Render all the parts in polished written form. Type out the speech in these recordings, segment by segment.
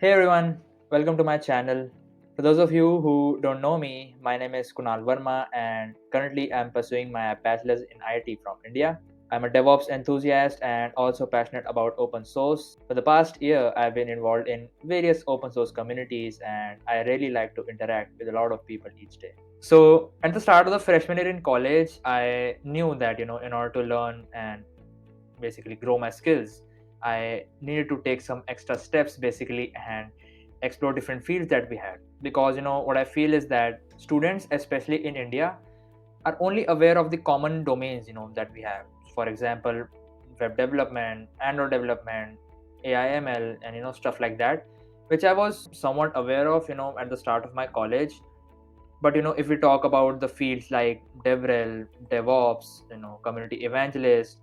Hey everyone, welcome to my channel. For those of you who don't know me, my name is Kunal Verma and currently I'm pursuing my bachelor's in IT from India. I'm a DevOps enthusiast and also passionate about open source. For the past year, I've been involved in various open source communities and I really like to interact with a lot of people each day. So, at the start of the freshman year in college, I knew that, in order to learn and basically grow my skills, I needed to take some extra steps basically and explore different fields that we had. Because what I feel is that students, especially in India, are only aware of the common domains that we have. For example, web development, Android development, AIML, and stuff like that, which I was somewhat aware of at the start of my college. But if we talk about the fields like DevRel, DevOps, community evangelist,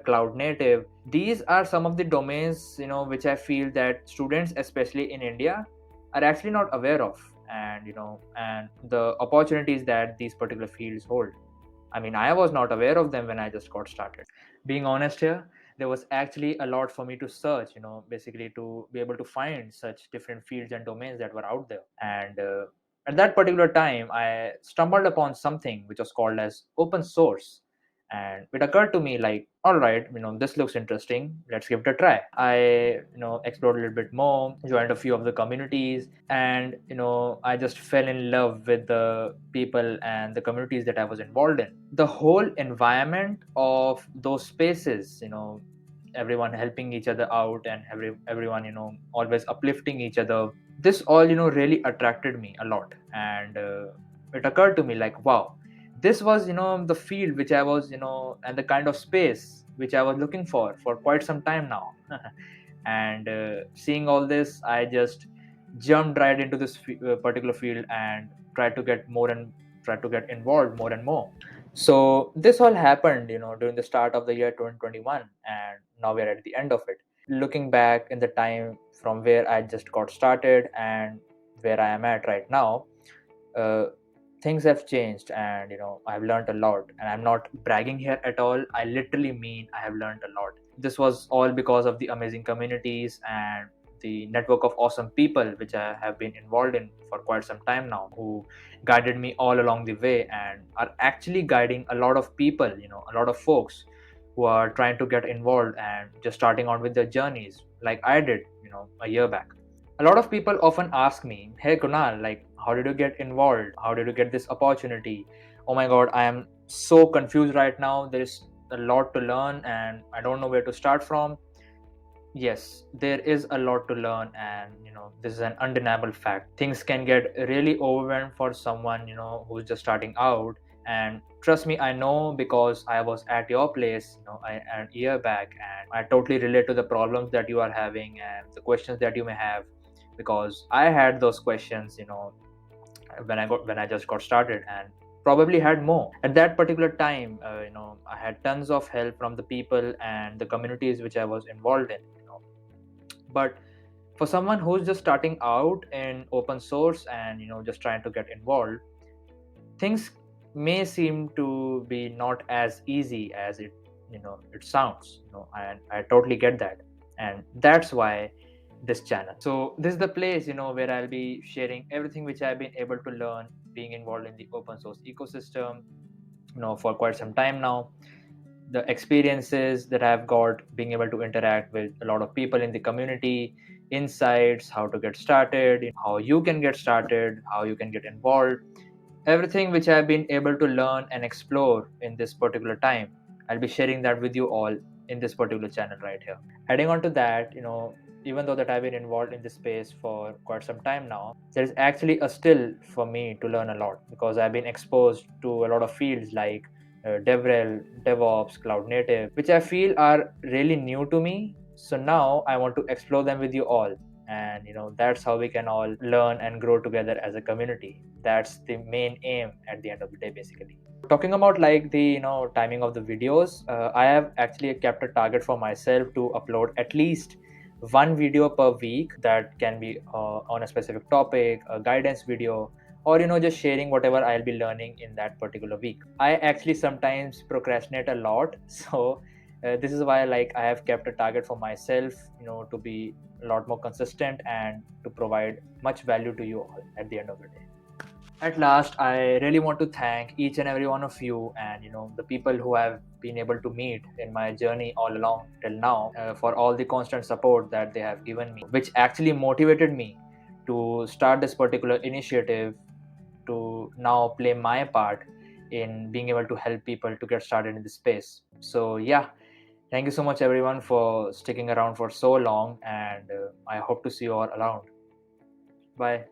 cloud native, these are some of the domains which I feel that students, especially in India, are actually not aware of, and and the opportunities that these particular fields hold. I mean, I was not aware of them when I just got started. Being honest here, there was actually a lot for me to search, basically to be able to find such different fields and domains that were out there. And at that particular time, I stumbled upon something which was called as open source. And it occurred to me like, all right, this looks interesting. Let's give it a try. I, explored a little bit more, joined a few of the communities, and I just fell in love with the people and the communities that I was involved in. The whole environment of those spaces, everyone helping each other out and everyone always uplifting each other, this all really attracted me a lot. And it occurred to me like, wow, this was the field which I was and the kind of space which I was looking for quite some time now. And seeing all this, I just jumped right into this particular field and tried to get involved more and more. So this all happened during the start of the year 2021, and now we're at the end of it. Looking back in the time from where I just got started and where I am at right now, uh, things have changed, and I've learned a lot. And I'm not bragging here at all, I literally mean I have learned a lot. This was all because of the amazing communities and the network of awesome people which I have been involved in for quite some time now, who guided me all along the way and are actually guiding a lot of people, a lot of folks who are trying to get involved and just starting on with their journeys like I did a year back. A lot of people often ask me, hey Kunal, like, how did you get involved? How did you get this opportunity? Oh my god, I am so confused right now. There is a lot to learn and I don't know where to start from. Yes, there is a lot to learn, and this is an undeniable fact. Things can get really overwhelmed for someone who's just starting out. And trust me, I know, because I was at your place a year back, and I totally relate to the problems that you are having and the questions that you may have, because I had those questions when I just got started, and probably had more at that particular time. I had tons of help from the people and the communities which I was involved in. But for someone who's just starting out in open source and just trying to get involved, things may seem to be not as easy as it sounds. And I totally get that, and that's why this channel. So this is the place where I'll be sharing everything which I've been able to learn being involved in the open source ecosystem for quite some time now. The experiences that I've got being able to interact with a lot of people in the community, insights, how to get started, how you can get started, how you can get involved, everything which I've been able to learn and explore in this particular time, I'll be sharing that with you all in this particular channel right here. Adding on to that, even though that I've been involved in this space for quite some time now, there's actually a still for me to learn a lot, because I've been exposed to a lot of fields like DevRel, DevOps, Cloud Native, which I feel are really new to me. So now I want to explore them with you all, and that's how we can all learn and grow together as a community. That's the main aim at the end of the day, basically. Talking about like the timing of the videos, I have actually kept a target for myself to upload at least one video per week that can be on a specific topic, a guidance video, or just sharing whatever I'll be learning in that particular week. I actually sometimes procrastinate a lot, so This is why I have kept a target for myself, to be a lot more consistent and to provide much value to you all at the end of the day. At last, I really want to thank each and every one of you, and the people who have been able to meet in my journey all along till now, for all the constant support that they have given me, which actually motivated me to start this particular initiative, to now play my part in being able to help people to get started in this space. So yeah, thank you so much everyone for sticking around for so long, and I hope to see you all around. Bye.